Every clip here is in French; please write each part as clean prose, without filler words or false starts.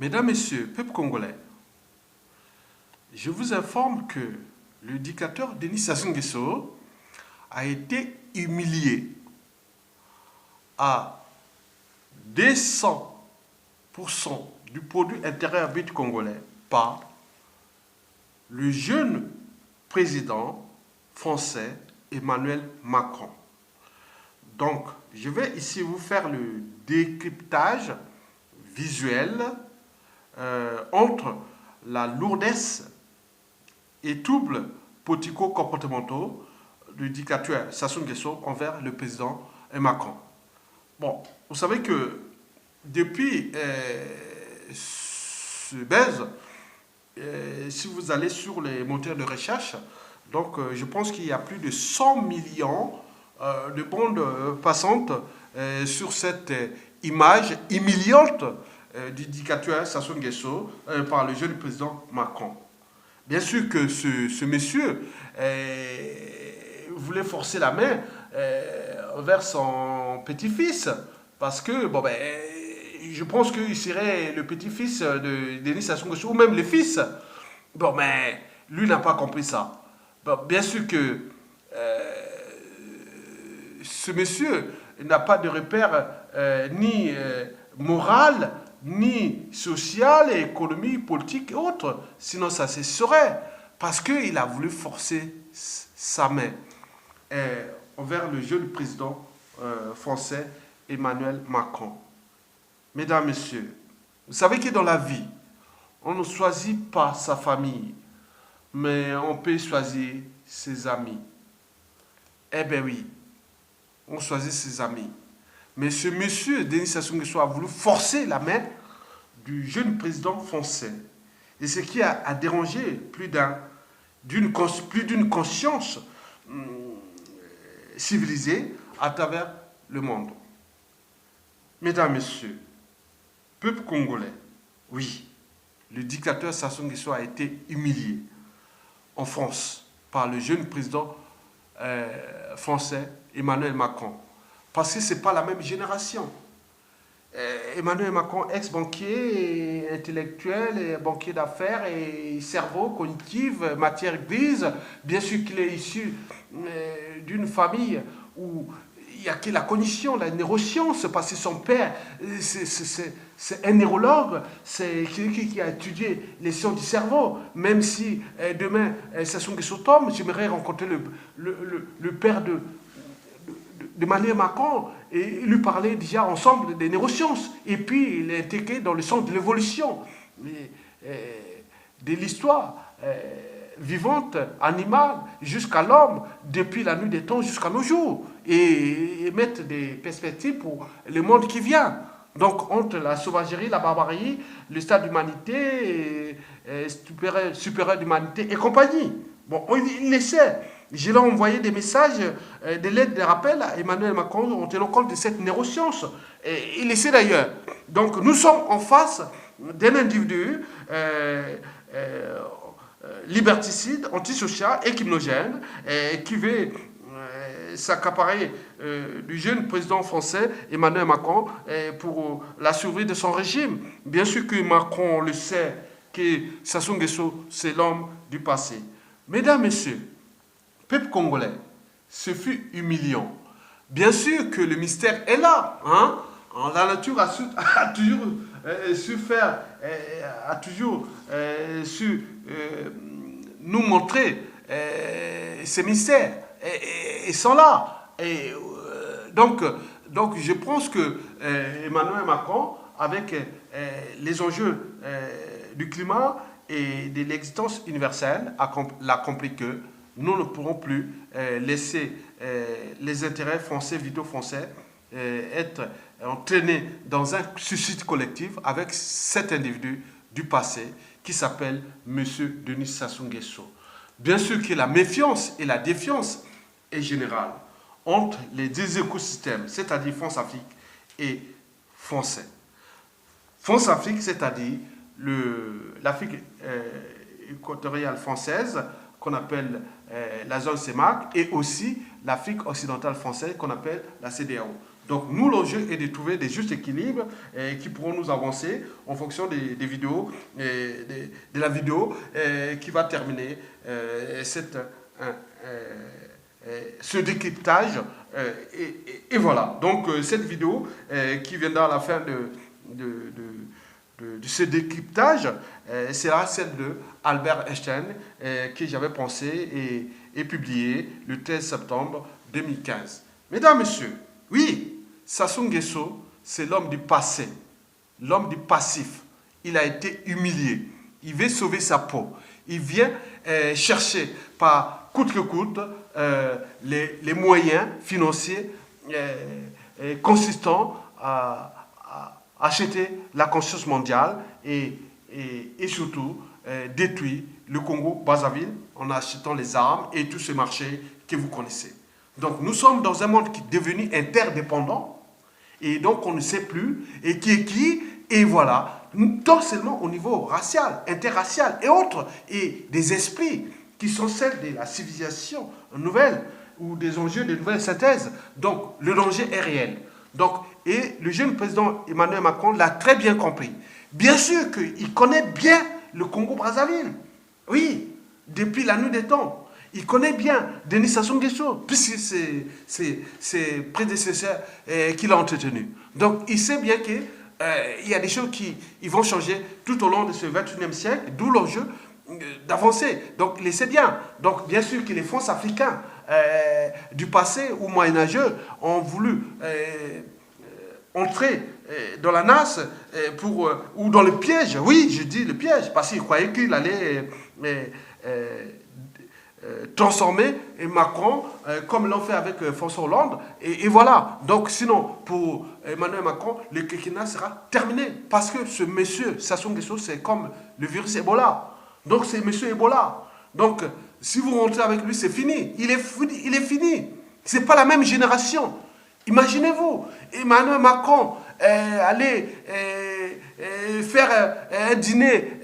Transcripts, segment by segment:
Mesdames, Messieurs, peuple congolais, je vous informe que le dictateur Denis Sassou Nguesso a été humilié à 200% du produit intérieur brut congolais par le jeune président français Emmanuel Macron. Donc, je vais ici vous faire le décryptage visuel entre la lourdesse et troubles politico-comportementaux du dictateur Sassou Nguesso envers le président Macron. Bon, vous savez que depuis ce buzz, si vous allez sur les moteurs de recherche, donc je pense qu'il y a plus de 100 millions de bandes passantes sur cette image humiliante du dictateur Sassou Nguesso par le jeune président Macron. Bien sûr que ce monsieur voulait forcer la main vers son petit-fils, parce que, bon ben, je pense qu'il serait le petit-fils de Denis Sassou Nguesso, ou même le fils. Bon, mais lui n'a pas compris ça. Bon, bien sûr que ce monsieur n'a pas de repère ni moral, ni social, économique, politique et autres. Sinon, ça se saurait. Parce qu'il a voulu forcer sa main envers le jeune président français Emmanuel Macron. Mesdames, Messieurs, vous savez que dans la vie, on ne choisit pas sa famille, mais on peut choisir ses amis. Eh bien oui, on choisit ses amis. Mais ce monsieur, Denis Sassou Nguesso, a voulu forcer la main du jeune président français. Et ce qui a dérangé plus d'une conscience civilisée à travers le monde. Mesdames, Messieurs, peuple congolais, oui, le dictateur Sassou Nguesso a été humilié en France par le jeune président français Emmanuel Macron. Parce que ce n'est pas la même génération. Emmanuel Macron, ex-banquier, intellectuel, banquier d'affaires et cerveau, cognitif, matière grise. Bien sûr qu'il est issu d'une famille où il n'y a que la cognition, la neuroscience, parce que son père, c'est un neurologue, c'est quelqu'un qui a étudié les sciences du cerveau. Même si demain, Sassou Nguesso tombe, j'aimerais rencontrer le père d'Emmanuel Macron et lui parler déjà ensemble des neurosciences. Et puis, il est intégré dans le sens de l'évolution de l'histoire vivante, animale, jusqu'à l'homme, depuis la nuit des temps jusqu'à nos jours, et mettre des perspectives pour le monde qui vient. Donc, entre la sauvagerie, la barbarie, le stade d'humanité, supérieur d'humanité et compagnie. Bon, il le sait. Je lui ai envoyé des messages, des lettres de rappel à Emmanuel Macron en tenant compte de cette neuroscience. Et il le sait d'ailleurs. Donc, nous sommes en face d'un individu liberticide, antisocial, équipnogène, qui veut s'accaparer du jeune président français Emmanuel Macron pour la survie de son régime. Bien sûr que Macron le sait, que Sassou Nguesso, c'est l'homme du passé. Mesdames, Messieurs, peuple congolais, ce fut humiliant. Bien sûr que le mystère est là. Hein? La nature a toujours su faire, a toujours su nous montrer ces mystères. Ils sont là. Et, donc, je pense que Emmanuel Macron, avec les enjeux du climat et de l'existence universelle, l'a compris que nous ne pourrons plus laisser les intérêts français, vitaux français, être entraînés dans un suicide collectif avec cet individu du passé qui s'appelle M. Denis Sassou Nguesso. Bien sûr que la méfiance et la défiance est générale entre les deux écosystèmes, c'est-à-dire France-Afrique et français. France-Afrique, c'est-à-dire l'Afrique équatoriale française, qu'on appelle la zone CEMAC, et aussi l'Afrique occidentale française, qu'on appelle la CEDEAO. Donc nous, l'enjeu est de trouver des justes équilibres qui pourront nous avancer en fonction des vidéos, de la vidéo qui va terminer ce décryptage. Et voilà, donc cette vidéo qui viendra à la fin de ce décryptage sera celle de Albert Einstein que j'avais pensé et publié le 13 septembre 2015. Mesdames, Messieurs, oui, Sassou Nguesso, c'est l'homme du passé, l'homme du passif. Il a été humilié, il veut sauver sa peau, il vient chercher par coûte que coûte les moyens financiers consistants à acheter la conscience mondiale et surtout détruire le Congo-Brazzaville en achetant les armes et tous ces marchés que vous connaissez. Donc nous sommes dans un monde qui est devenu interdépendant et donc on ne sait plus et qui est qui, et voilà, non seulement au niveau racial, interracial et autres, et des esprits qui sont celles de la civilisation nouvelle ou des enjeux de nouvelles synthèses. Donc le danger est réel. Donc, et le jeune président Emmanuel Macron l'a très bien compris. Bien sûr qu'il connaît bien le Congo-Brazzaville. Oui, depuis la nuit des temps. Il connaît bien Denis Sassou Nguesso, puisque c'est ses prédécesseurs qui l'ont entretenu. Donc, il sait bien qu'il y a des choses qui vont changer tout au long de ce 21e siècle, d'où l'enjeu d'avancer. Donc, il le sait bien. Donc, bien sûr que les fonds africains du passé ou moyenâgeux ont voulu entrer dans la nasse ou dans le piège. Oui, je dis le piège, parce qu'ils croyaient qu'il allait transformer Macron comme l'ont fait avec François Hollande. Et voilà. Donc, sinon, pour Emmanuel Macron, le quinquennat sera terminé. Parce que ce monsieur, Sassou Nguesso, c'est comme le virus Ebola. Donc, c'est monsieur Ebola. Donc, si vous rentrez avec lui, c'est fini. Il est fini. Ce n'est pas la même génération. Imaginez-vous, Emmanuel Macron aller faire un dîner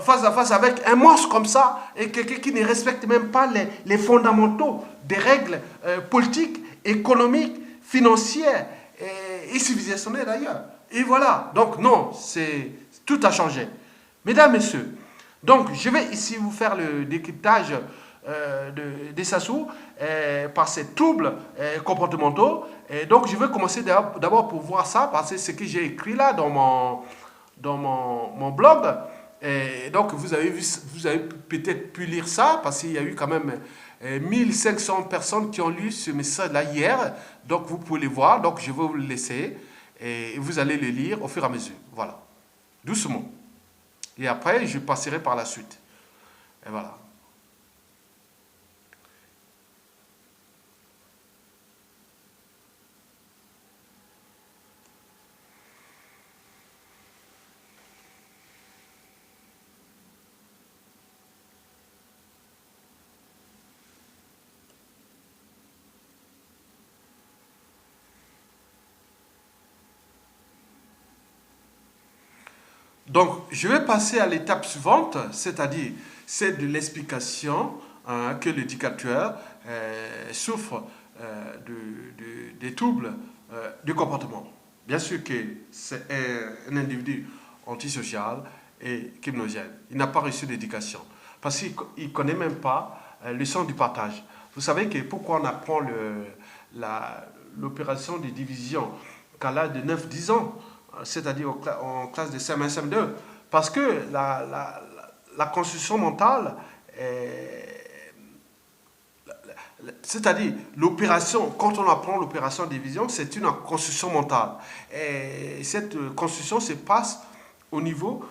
face à face avec un monstre comme ça, et quelqu'un qui ne respecte même pas les fondamentaux des règles politiques, économiques, financières et civilisationnelles d'ailleurs. Et voilà. Donc non, tout a changé. Mesdames, Messieurs, donc je vais ici vous faire le décryptage des Sassou par ces troubles comportementaux. Et donc, je vais commencer d'abord pour voir ça, parce que c'est ce que j'ai écrit là dans mon blog. Et donc, vous avez peut-être pu lire ça, parce qu'il y a eu quand même 1500 personnes qui ont lu ce message-là hier. Donc, vous pouvez le voir. Donc, je vais vous le laisser et vous allez le lire au fur et à mesure. Voilà. Doucement. Et après, je passerai par la suite. Et voilà. Donc, je vais passer à l'étape suivante, c'est-à-dire celle de l'explication que le dictateur souffre des troubles du comportement. Bien sûr que c'est un individu antisocial et criminogène. Il n'a pas reçu d'éducation parce qu'il ne connaît même pas le sens du partage. Vous savez que pourquoi on apprend l'opération de division qu'à l'âge de 9-10 ans, c'est-à-dire en classe de CM1, CM2, parce que la construction mentale, c'est-à-dire l'opération, quand on apprend l'opération de division, c'est une construction mentale. Et cette construction se passe au niveau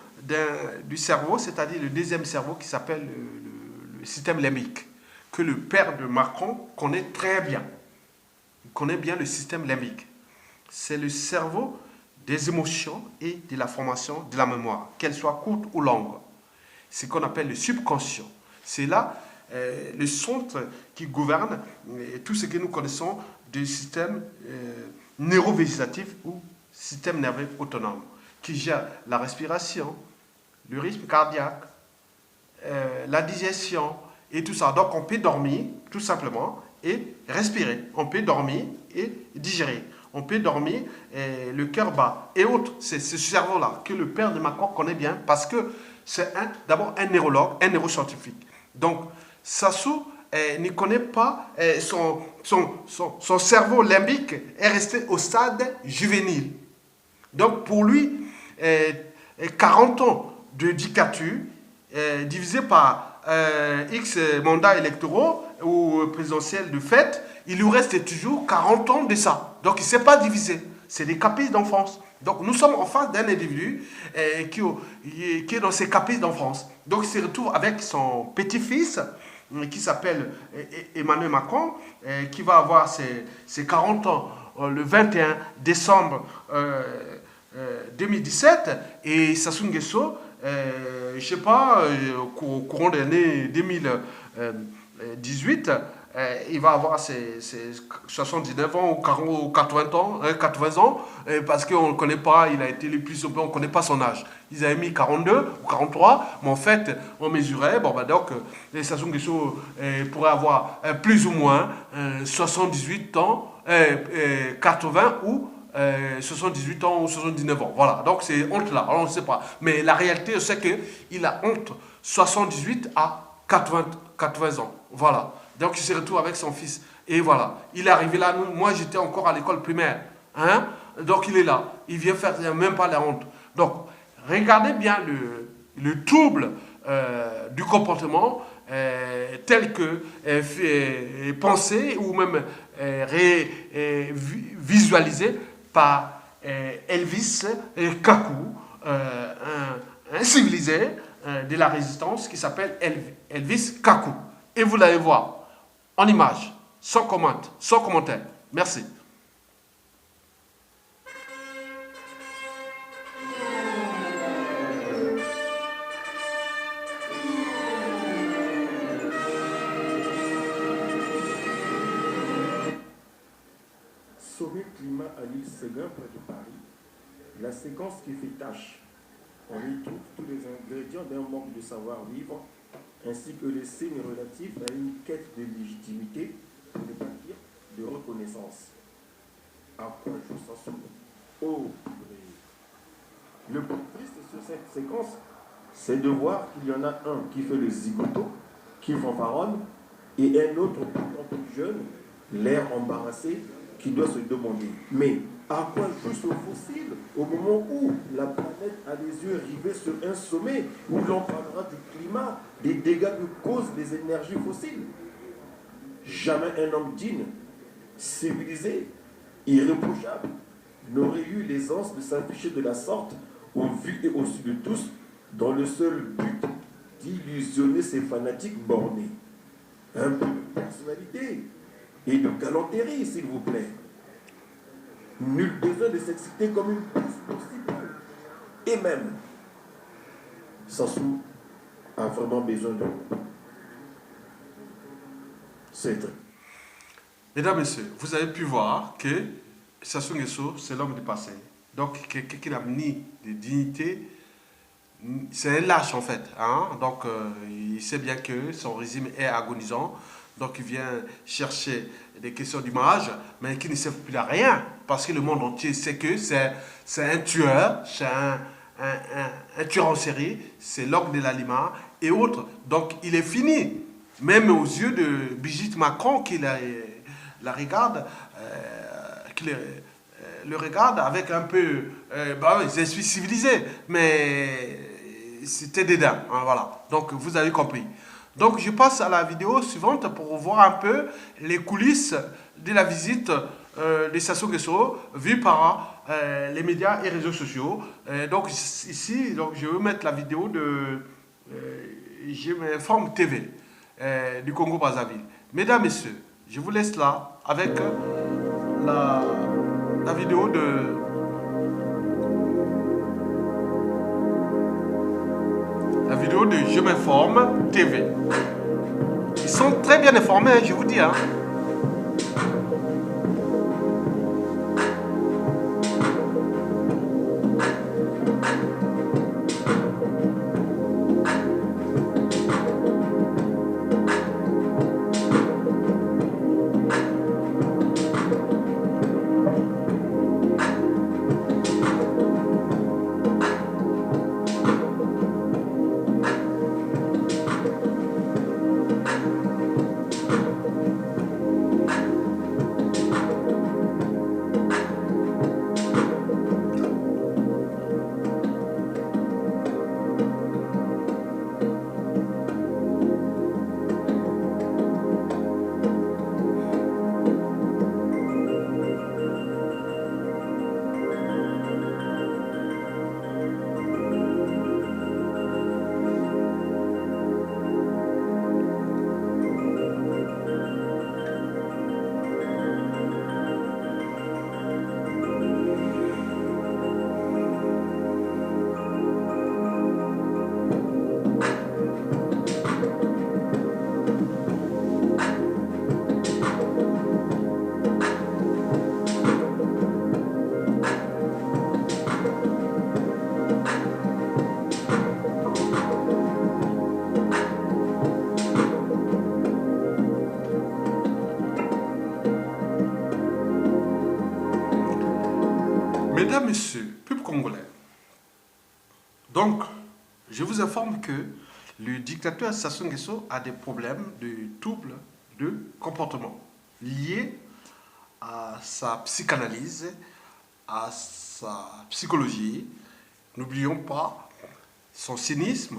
du cerveau, c'est-à-dire le deuxième cerveau qui s'appelle le système limbique, que le père de Macron connaît très bien. Il connaît bien le système limbique. C'est le cerveau des émotions et de la formation de la mémoire, qu'elle soit courte ou longue. C'est ce qu'on appelle le subconscient. C'est là le centre qui gouverne tout ce que nous connaissons du système neurovégétatif ou système nerveux autonome, qui gère la respiration, le rythme cardiaque, la digestion et tout ça. Donc on peut dormir tout simplement et respirer. On peut dormir et digérer. on peut dormir le cœur bas. Et autres, c'est ce cerveau-là que le père de Macron connaît bien parce que c'est d'abord un neurologue, un neuroscientifique. Donc, Sassou ne connaît pas, son cerveau limbique est resté au stade juvénile. Donc, pour lui, 40 ans de dictature, divisé par X mandats électoraux ou présidentiels de fait, il lui reste toujours 40 ans de ça. Donc il ne s'est pas divisé. C'est des caprices d'enfance. Donc nous sommes en face d'un individu qui est dans ses caprices d'enfance. Donc il se retrouve avec son petit-fils qui s'appelle Emmanuel Macron, qui va avoir ses 40 ans le 21 décembre 2017. Et Sassou Nguesso, je ne sais pas, au courant de l'année 2018, il va avoir ses 79 ans ou 80 ans, 80 ans parce qu'on ne connaît pas, il a été le plus on ne connaît pas son âge. Ils avaient mis 42 ou 43, mais en fait, on mesurait, donc, Sassou Nguesso pourrait avoir plus ou moins 78 ans, 80 ou 78 ans ou 79 ans. Voilà, donc c'est honte là, alors on ne sait pas. Mais la réalité, c'est qu'il a honte 78 à 80 ans. Voilà. Donc il se retrouve avec son fils. Et voilà, il est arrivé là. Moi, j'étais encore à l'école primaire. Hein? Donc il est là. Il vient faire même pas la honte. Donc, regardez bien le trouble du comportement tel que pensé ou même visualisé par Elvis Kaku, un civilisé de la résistance qui s'appelle Elvis Kaku. Et vous l'allez voir en image, sans commentaire. Merci. Sommet climat à l'île Séguin, près de Paris, la séquence qui fait tâche. On y trouve tous les ingrédients d'un manque de savoir-vivre, ainsi que les signes relatifs à une quête de légitimité, pour ne pas dire de reconnaissance. À quoi joue Sassou? Oh, le plus triste sur cette séquence, c'est de voir qu'il y en a un qui fait le zigoto, qui fanfaronne, et un autre plus jeune, l'air embarrassé, qui doit se demander, mais à quoi joue ce fossile au moment où la planète a les yeux rivés sur un sommet où l'on parlera du climat, des dégâts que causent les énergies fossiles? Jamais un homme digne, civilisé, irréprochable, n'aurait eu l'aisance de s'afficher de la sorte au vu et au su de tous, dans le seul but d'illusionner ses fanatiques bornés. Un peu de personnalité et de galanterie, s'il vous plaît. Nul besoin de s'exciter comme une pousse possible. Et même, Sassou a vraiment besoin de c'est vrai. Mesdames, Messieurs, vous avez pu voir que Sassou Nguesso, c'est l'homme du passé. Donc, quelqu'un qui n'a ni de dignité, c'est un lâche en fait. Hein? Donc, il sait bien que son régime est agonisant. Donc, il vient chercher des questions d'image, mais qui ne servent plus à rien. Parce que le monde entier sait que c'est un tueur, c'est un tueur en série, c'est l'orgue de l'aliment et autres. Donc, il est fini. Même aux yeux de Brigitte Macron, qui la regarde, le regarde avec un peu... je suis civilisé, mais c'était dédain. Hein, voilà. Donc, vous avez compris. Donc, je passe à la vidéo suivante pour voir un peu les coulisses de la visite de Sassou Nguesso vue par les médias et réseaux sociaux. Donc, ici, je vais mettre la vidéo de Je m'informe TV du Congo-Brazzaville. Mesdames, Messieurs, je vous laisse là avec la vidéo de... La vidéo de Je m'informe TV. Ils sont très bien informés, je vous dis. Hein. Donc, je vous informe que le dictateur Sassou Nguesso a des problèmes de troubles de comportement liés à sa psychanalyse, à sa psychologie. N'oublions pas son cynisme,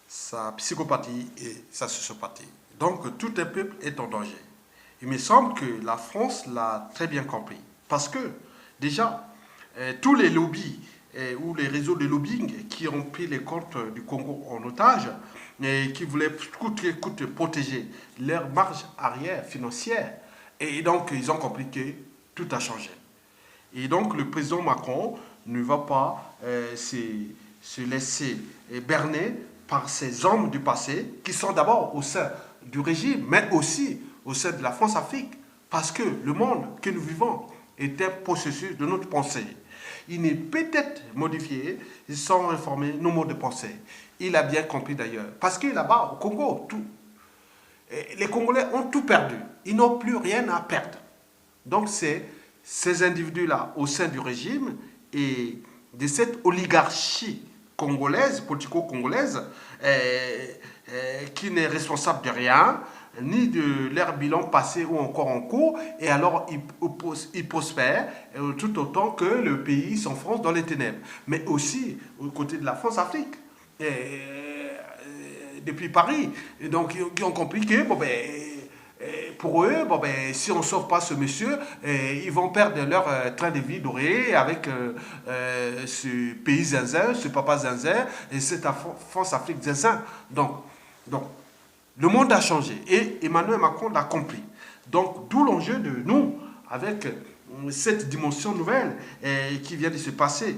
sa psychopathie et sa sociopathie. Donc, tout un peuple est en danger. Il me semble que la France l'a très bien compris. Parce que, déjà, tous les lobbies ou les réseaux de lobbying qui ont pris les comptes du Congo en otage et qui voulaient coûte que coûte protéger leur marge arrière financière, et donc ils ont compris que tout a changé. Et donc le président Macron ne va pas se laisser berner par ces hommes du passé qui sont d'abord au sein du régime, mais aussi au sein de la France-Afrique. Parce que le monde que nous vivons est un processus de notre pensée. Il n'est peut-être modifié sans réformer nos modes de pensée. Il a bien compris d'ailleurs. Parce que là-bas, au Congo, les Congolais ont tout perdu. Ils n'ont plus rien à perdre. Donc c'est ces individus-là au sein du régime et de cette oligarchie congolaise, politico-congolaise, qui n'est responsable de rien, ni de leur bilan passé ou encore en cours, et alors ils prospèrent tout autant que le pays s'enfonce dans les ténèbres. Mais aussi au côté de la France-Afrique, depuis Paris. Et donc ils ont compris que pour eux, si on ne sauve pas ce monsieur, ils vont perdre leur train de vie doré avec ce pays zinzin, ce papa zinzin, et cette France-Afrique zinzin. Donc, le monde a changé et Emmanuel Macron l'a compris. Donc, d'où l'enjeu de nous, avec cette dimension nouvelle qui vient de se passer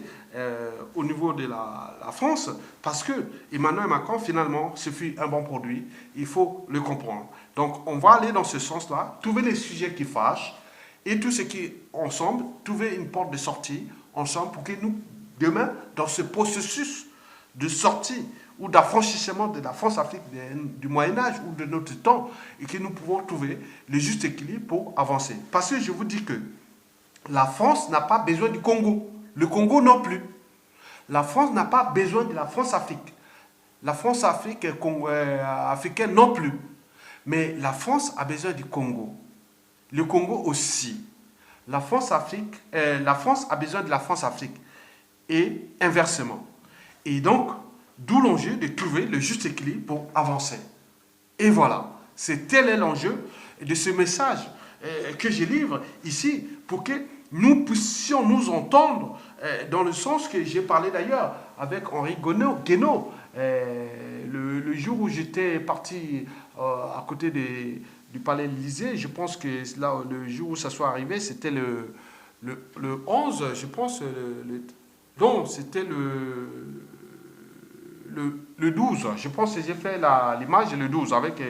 au niveau de la France, parce que Emmanuel Macron, finalement, ce fut un bon produit. Il faut le comprendre. Donc, on va aller dans ce sens-là, trouver les sujets qui fâchent et tout ce qui, ensemble, trouver une porte de sortie ensemble pour que nous, demain, dans ce processus de sortie ou d'affranchissement de la France-Afrique du Moyen-Âge ou de notre temps, et que nous pouvons trouver le juste équilibre pour avancer. Parce que je vous dis que la France n'a pas besoin du Congo. Le Congo non plus. La France n'a pas besoin de la France-Afrique. La France-Afrique africaine non plus. Mais la France a besoin du Congo. Le Congo aussi. La France a besoin de la France-Afrique. Et inversement. Et donc, d'où l'enjeu de trouver le juste équilibre pour avancer. Et voilà. Tel est l'enjeu de ce message que je livre ici pour que nous puissions nous entendre dans le sens que j'ai parlé d'ailleurs avec Henri Guénaud. Le jour où j'étais parti à côté du palais de l'Élysée, je pense que là, le jour où ça soit arrivé, c'était le 11, je pense, non, c'était le 12. Je pense que j'ai fait l'image le 12 avec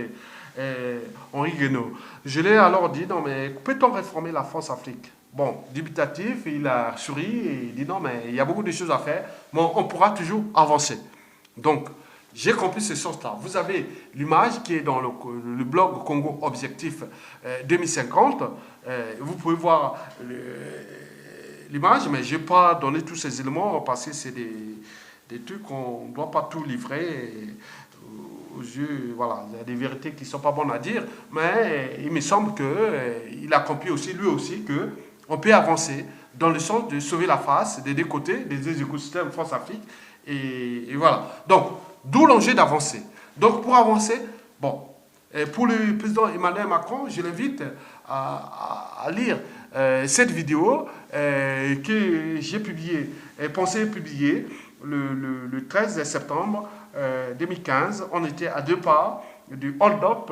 Henri Guénaud. Je l'ai alors dit, non mais peut-on réformer la France-Afrique? Bon, dubitatif, il a souri et il dit non mais il y a beaucoup de choses à faire, mais on pourra toujours avancer. Donc, j'ai compris ce sens-là. Vous avez l'image qui est dans le blog Congo Objectif 2050. Vous pouvez voir l'image, mais je n'ai pas donné tous ces éléments parce que c'est des trucs qu'on ne doit pas tout livrer aux yeux. Voilà, il y a des vérités qui ne sont pas bonnes à dire, mais il me semble qu'il a compris aussi, lui aussi, qu'on peut avancer dans le sens de sauver la face des deux côtés, des écosystèmes France-Afrique. Et voilà. Donc, d'où l'enjeu d'avancer. Donc, pour avancer, bon, pour le président Emmanuel Macron, je l'invite à lire cette vidéo que j'ai pensé publier le 13 septembre 2015. On était à 2 pas du hold-up,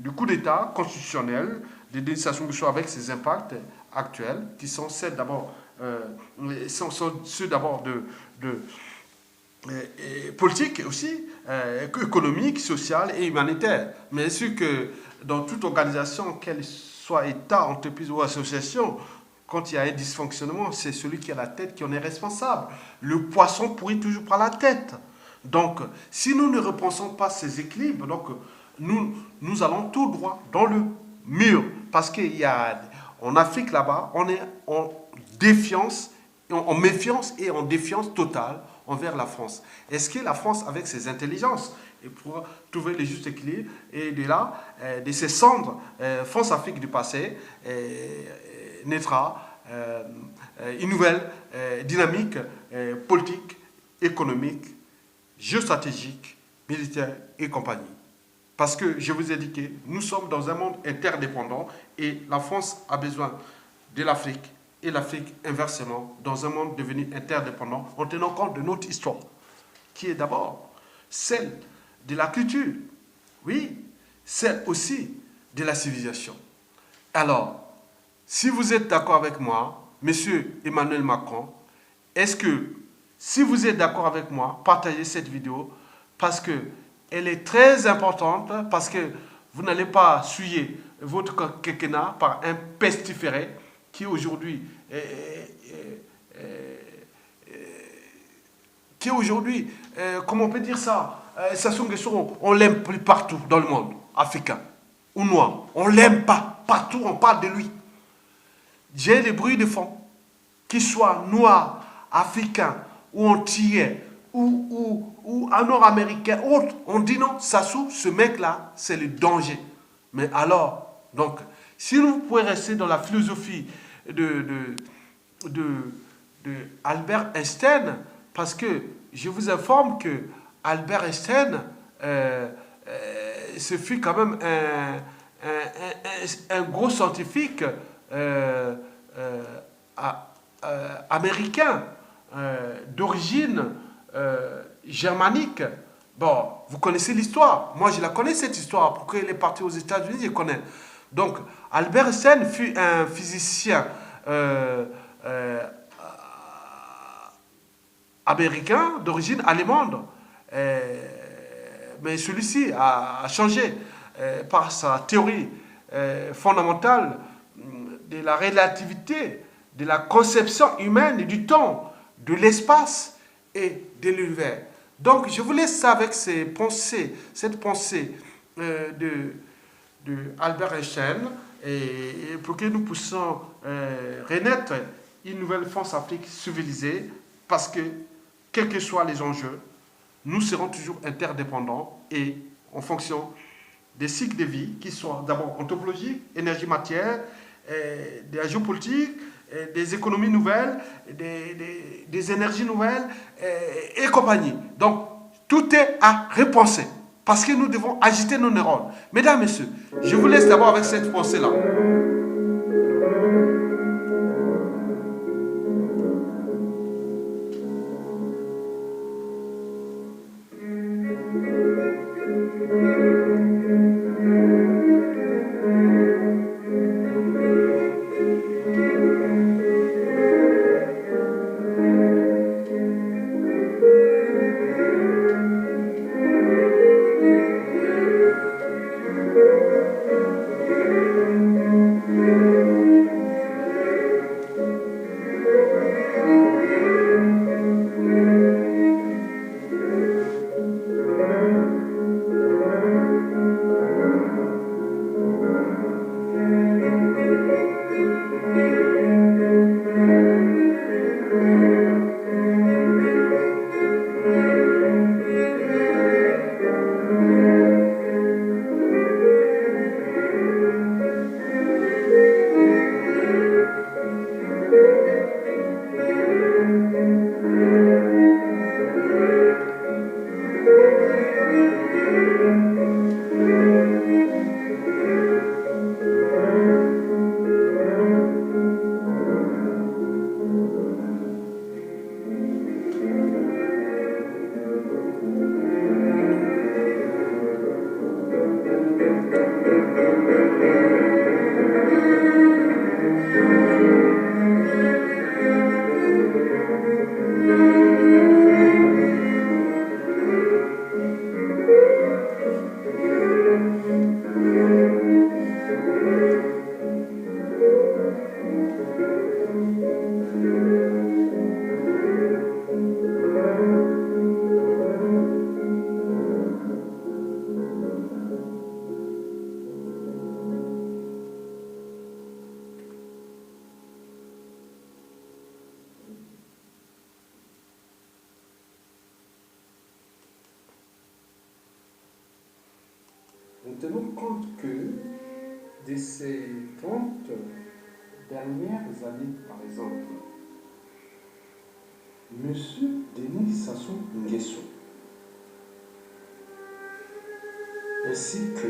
du coup d'État constitutionnel de Denis Sassou Nguesso avec ses impacts actuels, qui sont ceux d'abord de politique aussi, économique, sociale et humanitaire. Mais sûr que dans toute organisation, qu'elle soit État, entreprise ou association, quand il y a un dysfonctionnement, c'est celui qui a la tête qui en est responsable. Le poisson pourrit toujours par la tête. Donc, si nous ne repensons pas ces équilibres, donc, nous allons tout droit dans le mur. Parce qu'il y a, en Afrique là-bas, on est en défiance en méfiance et en défiance totale envers la France. Est-ce que la France, avec ses intelligences, et pour trouver le juste équilibre, et de là, de ces cendres, France-Afrique du passé, naîtra une nouvelle dynamique politique, économique, géostratégique, militaire et compagnie. Parce que je vous ai dit que nous sommes dans un monde interdépendant et la France a besoin de l'Afrique et l'Afrique inversement dans un monde devenu interdépendant en tenant compte de notre histoire, qui est d'abord celle de la culture, oui, celle aussi de la civilisation. Alors, si vous êtes d'accord avec moi, Monsieur Emmanuel Macron, est-ce que, si vous êtes d'accord avec moi, partagez cette vidéo parce qu'elle est très importante, parce que vous n'allez pas souiller votre quinquennat par un pestiféré qui aujourd'hui comment on peut dire ça, Sassou Nguesso, on l'aime plus partout dans le monde africain ou noir. On l'aime pas. Partout, on parle de lui. J'ai des bruits de fond, qu'ils soient noirs, africains, ou antillais, ou nord-américains, autres. On dit non, Sassou, ce mec-là, c'est le danger. Mais alors, donc, si vous pouvez rester dans la philosophie de Albert Einstein, parce que je vous informe que Albert Einstein, ce fut quand même un gros scientifique américain d'origine germanique. Bon, vous connaissez l'histoire. Moi, je la connais, cette histoire. Pourquoi il est parti aux États-Unis, je connais. Donc, Albert Einstein fut un physicien américain d'origine allemande. Mais celui-ci a changé par sa théorie fondamentale de la relativité, de la conception humaine du temps, de l'espace et de l'univers. Donc, je vous laisse ça avec cette pensée de Albert Einstein, et pour que nous puissions renaître une nouvelle France-Afrique civilisée, parce que, quels que soient les enjeux, nous serons toujours interdépendants et en fonction des cycles de vie qui sont d'abord anthropologiques, énergie-matière, de la géopolitique, des économies nouvelles, des énergies nouvelles et compagnie. Donc, tout est à repenser parce que nous devons agiter nos neurones. Mesdames, Messieurs, je vous laisse d'abord avec cette pensée-là. tenons compte que de ces 30 dernières années, par exemple, M. Denis Sassou Nguesso, ainsi que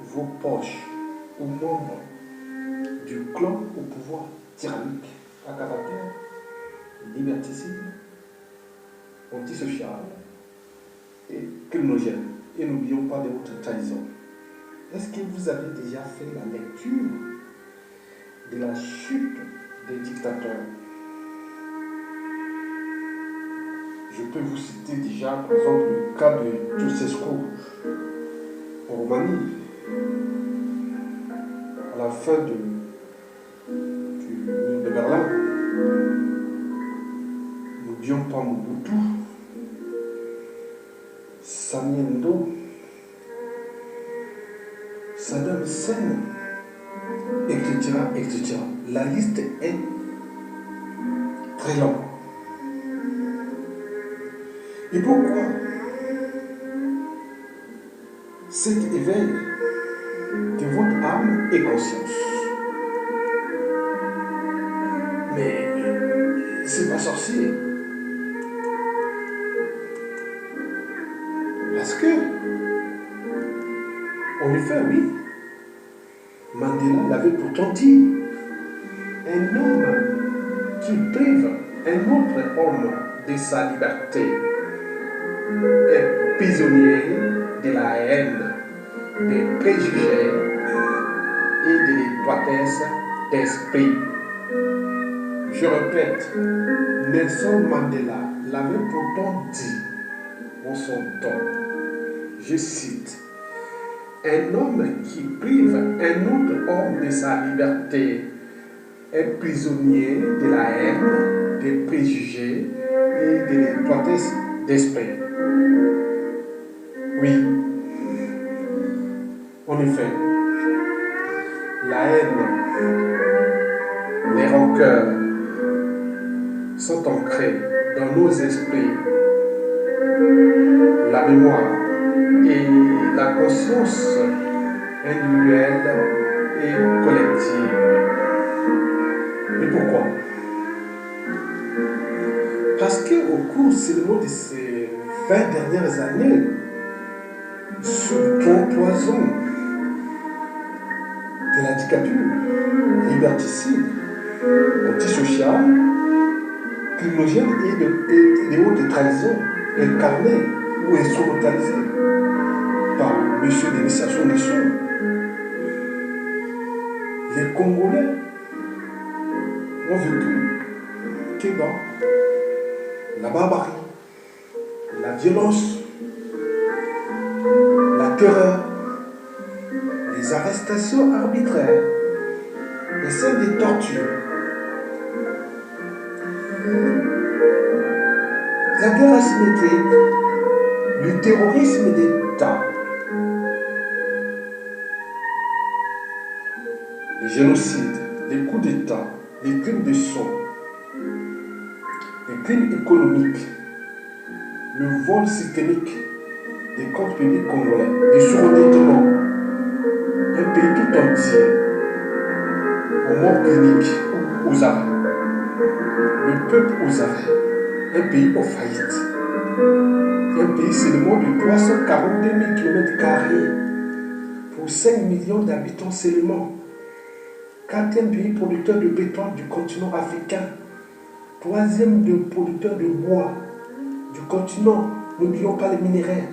vos poches ou membres du clan au pouvoir tyrannique à caractère liberticide, antisocial et criminogène. Et n'oublions pas de votre trahison. Est-ce que vous avez déjà fait la lecture de la chute des dictateurs? Je peux vous citer déjà, par exemple, le cas de Ceausescu en Roumanie, à la fin du mur de Berlin. N'oublions pas Mobutu, Samiendo, Saddam Hussein, etc., etc. La liste est très longue. Et pourquoi cet éveil de votre âme et conscience? Mais c'est pas sorcier. Parce que, en effet, oui, Mandela l'avait pourtant dit, un homme qui prive un autre homme de sa liberté est prisonnier de la haine, des préjugés et de l'étroitesse d'esprit. Je répète, Nelson Mandela l'avait pourtant dit en son temps, je cite, un homme qui prive un autre homme de sa liberté est prisonnier de la haine, des préjugés et de l'étroitesse d'esprit. Oui, en effet, la haine, les rancœurs sont ancrés dans nos esprits, la mémoire et la conscience individuelle et collective. Et pourquoi? Parce qu'au cours seulement de ces 20 dernières années, sous le poison de la dictature liberticide, antisociale, criminogène et de haute trahison incarnée ou instrumentalisée par M. Denis Sassou Nguesso, les Congolais n'ont vécu que dans la barbarie, la violence, la terreur, les arrestations arbitraires, les scènes de torture, la guerre asymétrique, le terrorisme d'État, les génocides, les coups d'État, les crimes de sang, les crimes économiques, le vol systémique des comptes publics congolais, le surendettement, un pays tout entier, aux morts cliniques, aux arrêts, le peuple aux arrêts, un pays en faillite, un pays seulement de 342 000 km² pour 5 millions d'habitants seulement, quatrième pays producteur de pétrole du continent africain, troisième producteur de bois du continent, n'oublions pas les minéraux,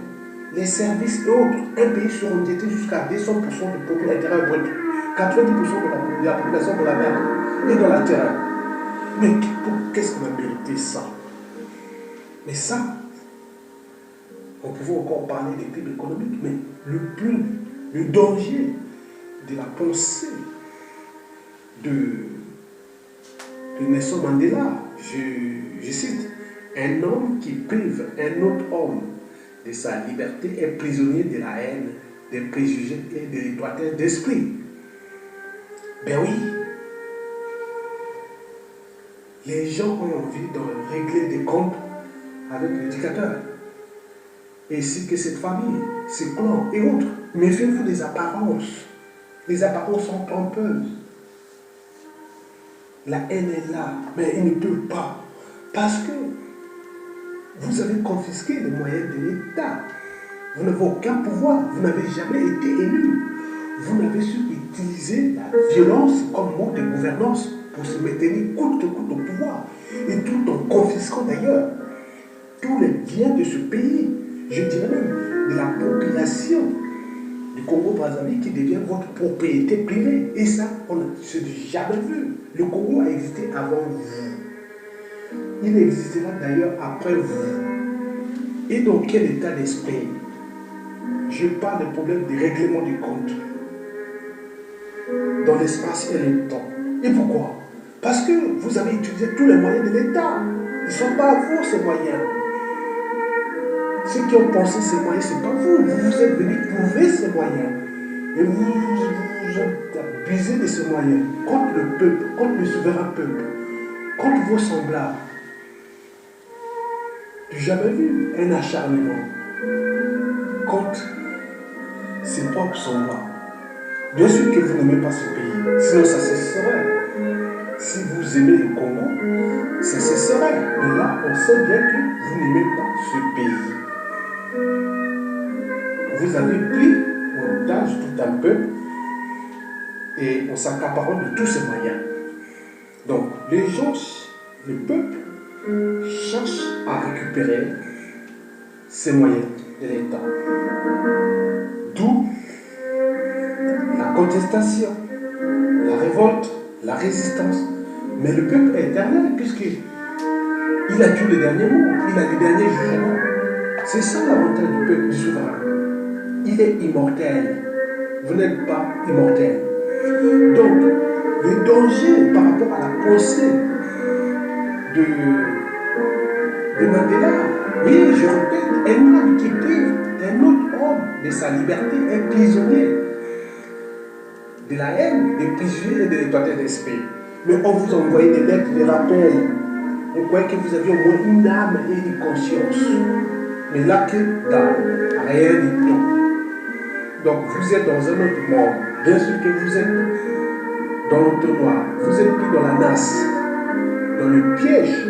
les services et autres, un pays surendetté jusqu'à 200% de produit intérieur brut, 90% de la population de la mer et de la terre. Mais qu'est-ce qu'on a mérité ça? Mais ça, on pouvait encore parler des crimes économiques, mais le danger de la pensée de Nelson Mandela, je cite, un homme qui prive un autre homme de sa liberté est prisonnier de la haine, des préjugés et de l'étroitesse d'esprit. Ben oui, les gens ont envie de régler des comptes avec le dictateur. ainsi que cette famille, ses clans et autres. Méfiez-vous des apparences. Les apparences sont trompeuses. La haine est là, mais il ne peut pas. Parce que vous avez confisqué les moyens de l'État. Vous n'avez aucun pouvoir. Vous n'avez jamais été élu. Vous n'avez su utiliser la violence comme mode de gouvernance pour se maintenir coûte que coûte au pouvoir. Et tout en confisquant d'ailleurs tous les biens de ce pays. Je dirais même de la population du Congo-Brazzaville qui devient votre propriété privée. Et ça, on ne s'est jamais vu. Le Congo a existé avant vous. Il existera d'ailleurs après vous. Et dans quel état d'esprit? Je parle des problèmes de règlement du compte dans l'espace et le temps. Et pourquoi? Parce que vous avez utilisé tous les moyens de l'État. Ils ne sont pas à vous, ces moyens. Ceux qui ont pensé ces moyens, ce n'est pas vous. Vous êtes venus trouver ces moyens. Et vous abusez de ces moyens contre le peuple, contre le souverain peuple, contre vos semblables. Je n'ai jamais vu un acharnement contre ses propres semblables. Bien sûr que vous n'aimez pas ce pays, sinon ça cesserait. Si vous aimez le Congo, ça cesserait. Mais là, on sait bien que vous n'aimez pas ce pays. Vous avez pris en otage tout un peuple et en s'accaparant de tous ces moyens. Donc, les gens, le peuple, cherchent à récupérer ces moyens de l'État. D'où la contestation, la révolte, la résistance. Mais le peuple est éternel puisqu'il a tué le dernier mot, il a le dernier jugement. C'est ça l'avantage du peuple, du souverain. Il est immortel. Vous n'êtes pas immortel. Donc, le danger par rapport à la pensée de Mandela, oui, je répète, un homme qui prive un autre homme de sa liberté est prisonnier de la haine, des prisonniers et de l'étoile d'esprit. Mais on vous envoyait des lettres, des rappels. On croyait que vous aviez au moins une âme et une conscience. Mais là que dalle, rien du tout. Donc vous êtes dans un autre monde. Bien sûr que vous êtes dans l'entonnoir. Vous êtes pris dans la nasse, dans le piège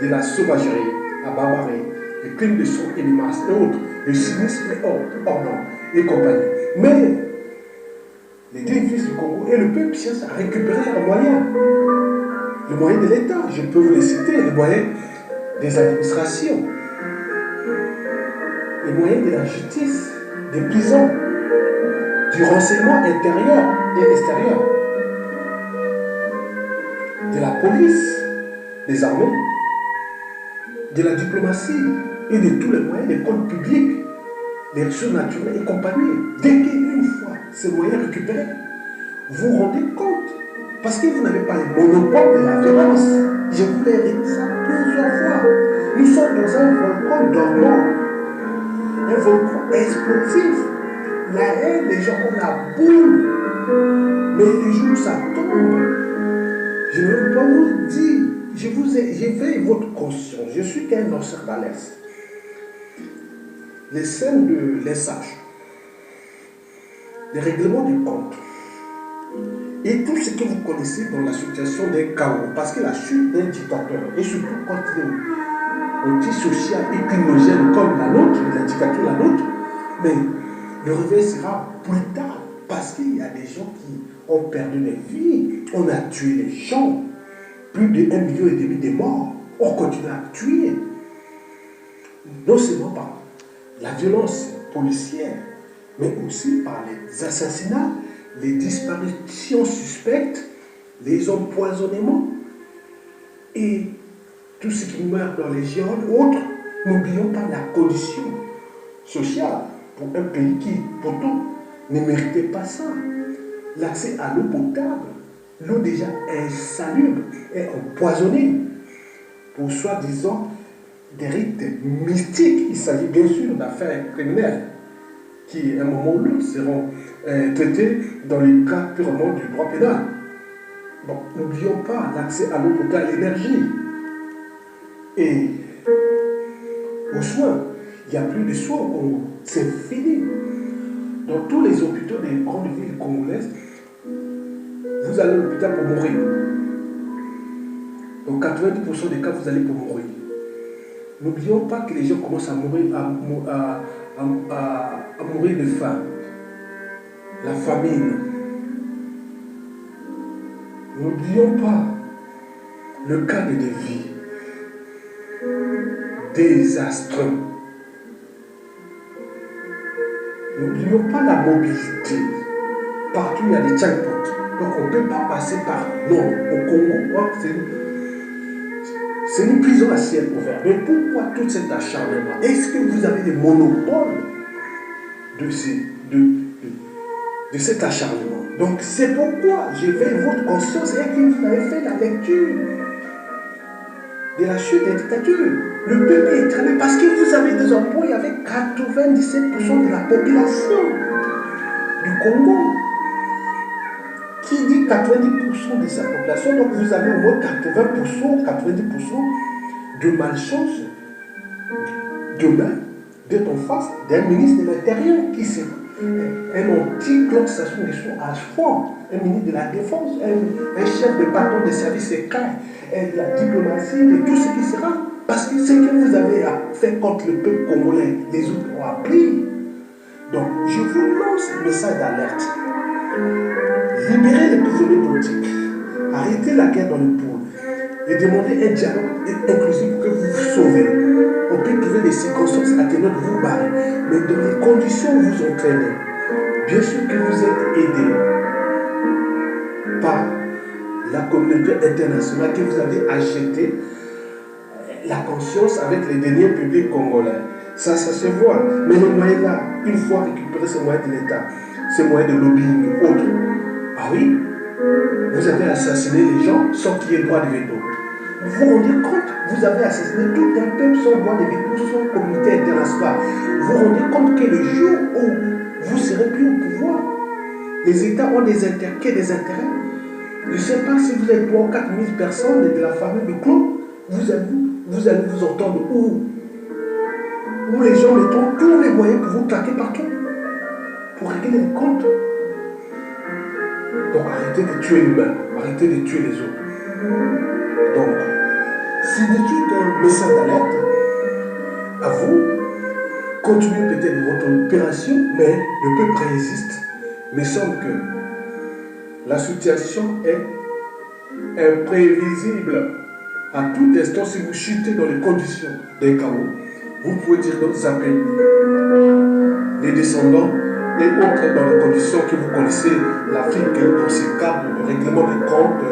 de la sauvagerie, la barbarie, le crime de sang et les masses et autres, le cynisme et autres, et compagnie. Mais les deux fils du Congo et le peuple cherchent à récupérer leurs moyens. Les moyens de l'État, je peux vous les citer, les moyens des administrations, les moyens de la justice, des prisons, du renseignement intérieur et extérieur, de la police, des armées, de la diplomatie et de tous les moyens des comptes publics, des ressources naturelles et compagnie. Dès qu'une fois ces moyens récupérés, vous vous rendez compte, parce que vous n'avez pas le monopole de la violence. Je vous l'ai dit ça plusieurs fois. Nous sommes dans un volcan dormant, un volcan explosif. La haine, les gens ont la boule, mais le jour où ça tombe, je ne veux pas vous dire, j'éveille votre conscience. Je suis qu'un lanceur d'alerte. Les scènes de les sages, les règlements du compte, et tout ce que vous connaissez dans la situation d'un chaos, parce que la chute d'un dictateur, et surtout quand il est antisocial et criminogène comme la nôtre, la dictature la nôtre, mais le réveil sera plus tard, parce qu'il y a des gens qui ont perdu les vies, on a tué les gens, plus de 1,5 million de morts, on continue à tuer, non seulement par la violence policière, mais aussi par les assassinats, les disparitions suspectes, les empoisonnements et tout ce qui meurt dans les géoles autres. N'oublions pas la condition sociale pour un pays qui, pourtant, ne méritait pas ça. L'accès à l'eau potable, l'eau déjà insalubre et empoisonnée pour soi-disant des rites mystiques. Il s'agit bien sûr d'affaires criminelles qui, à un moment ou l'autre, seront traités dans les cas purement du droit pénal. Bon, n'oublions pas l'accès à l'eau potable, à l'énergie et aux soins. Il n'y a plus de soins au Congo. C'est fini. Dans tous les hôpitaux des grandes villes congolaises, vous allez à l'hôpital pour mourir. Dans 90% des cas, vous allez pour mourir. N'oublions pas que les gens commencent à mourir, à mourir de faim. La famine. N'oublions pas le cadre de vie désastreux. N'oublions pas la mobilité. Partout, il y a des checkpoints. Donc, on ne peut pas passer par... Non, au Congo, c'est une prison à ciel ouvert. Mais pourquoi tout cet acharnement? Est-ce que vous avez le monopole de cet acharnement? Donc, c'est pourquoi j'éveille votre conscience et que vous avez fait la lecture de la chute des dictatures. Le peuple est traîné parce que vous avez des emplois avec 97% de la population du Congo. Qui dit 90% de sa population, donc vous avez au moins 80%, 90% de malchance demain d'être en face d'un ministre de l'Intérieur qui sera un anti-cloxation des choses à fond, un ministre de la Défense, un chef de bâton des services secrets, de la diplomatie, de tout ce qui sera. Parce que ce que vous avez fait contre le peuple congolais, les autres ont appris. Donc, je vous lance un message d'alerte. Libérez les prisonniers politiques, arrêtez la guerre dans le pôle et demandez un dialogue inclusif que vous vous sauvez. On peut trouver des circonstances atténuantes, vous barrer, mais dans les conditions où vous entraînez, bien sûr que vous êtes aidé par la communauté internationale que vous avez acheté la conscience avec les deniers publics congolais. Ça se voit. Mais les moyens là, une fois récupérés ces moyens de l'État, ces moyens de lobbying ou autres, ah oui, vous avez assassiné les gens sans qu'il y ait droit de veto. Vous vous rendez compte, vous avez assassiné tout un peuple sans droit de veto, sans communauté internationale. Vous vous rendez compte que le jour où vous serez plus au pouvoir, les États ont des intérêts. Je ne sais pas si vous êtes 3 ou 4 000 personnes de la famille de Claude, vous allez vous entendre où les gens mettront tous les moyens pour vous claquer partout, pour régler les comptes. Donc arrêtez de tuer l'humain, arrêtez de tuer les autres. Donc, c'est un message d'alerte à vous. Continuez peut-être votre opération, mais le peuple résiste. Mais il semble que la situation est imprévisible. À tout instant, si vous chutez dans les conditions d'un chaos, vous pouvez dire d'autres appels, les descendants et autres dans les conditions que vous connaissez, l'Afrique conséquable, le règlement des comptes,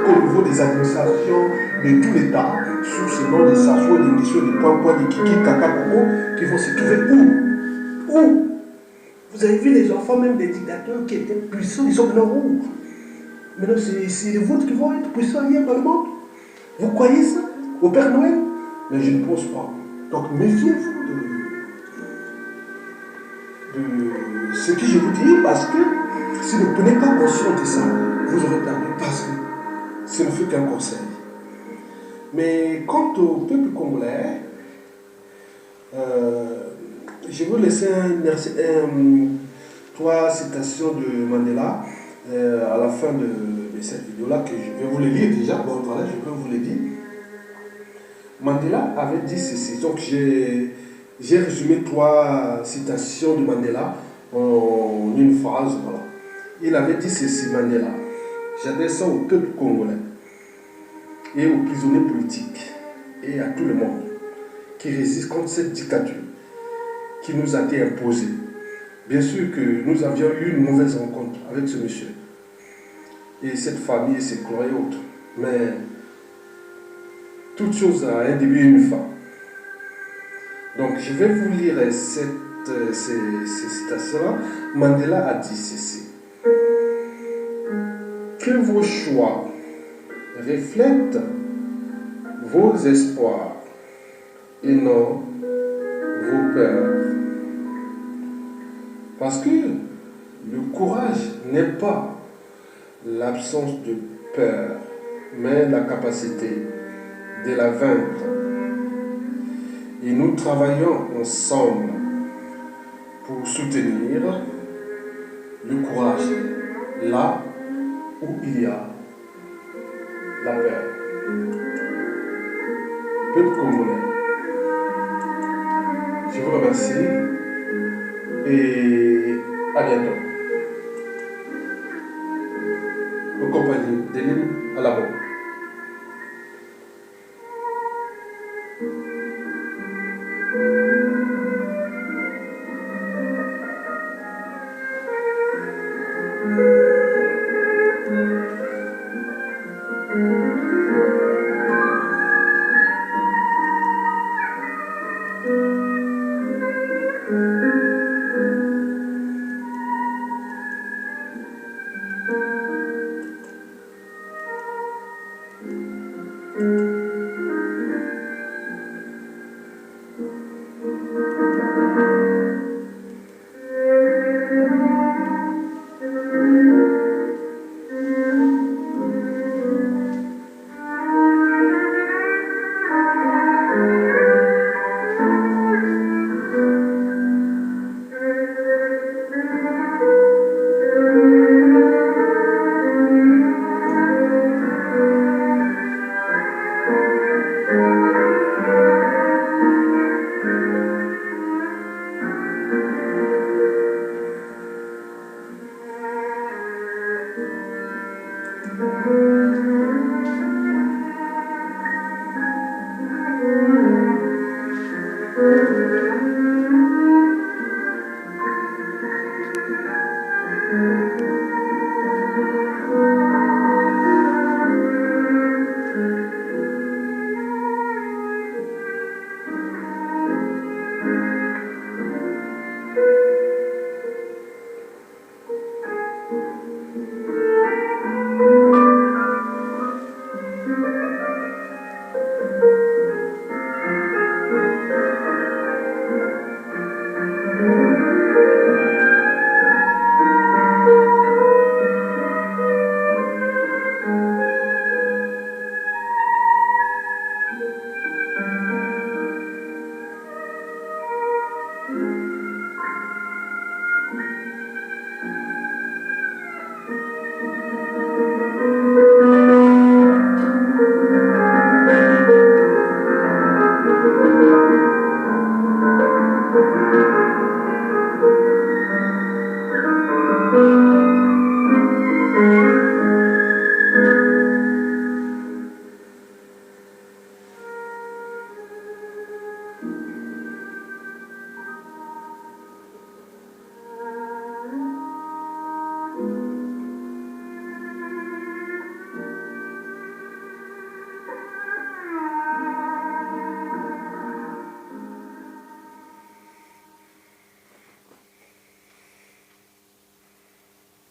au niveau des administrations, de tout l'État, sous ce nom des Sassou, des missions, des points, des kiki, kaka, coco, qui vont se trouver où? Vous avez vu les enfants même des dictateurs qui étaient puissants, ils sont maintenant où? Maintenant, c'est les vôtres qui vont être puissants hier dans le monde. Vous croyez ça au Père Noël? Mais je ne pense pas. Donc méfiez-vous de ce que je vous dis, parce que si vous ne prenez pas conscience de ça, vous aurez perdu, parce que ce ne fait qu'un conseil. Mais quant au peuple congolais, je vais vous laisser 3 citations de Mandela à la fin de cette vidéo-là, que je vais vous les lire déjà. Bon, voilà, je peux vous les dire. Mandela avait dit ceci. Donc, j'ai résumé 3 citations de Mandela en une phrase. Voilà. Il avait dit ceci, Mandela. J'adresse ça au peuple congolais et aux prisonniers politiques et à tout le monde qui résiste contre cette dictature qui nous a été imposée. Bien sûr que nous avions eu une mauvaise rencontre avec ce monsieur et cette famille, ses clones et autres. Mais toute chose a un début et une fin. Donc je vais vous lire ces citations-là. Mandela a dit ceci. Que vos choix reflètent vos espoirs et non vos peurs. Parce que le courage n'est pas l'absence de peur, mais la capacité de la vaincre. et nous travaillons ensemble pour soutenir le courage là où il y a la peur. Peuple congolais, je vous remercie et à bientôt. Aux compagnies de l'île à la banque.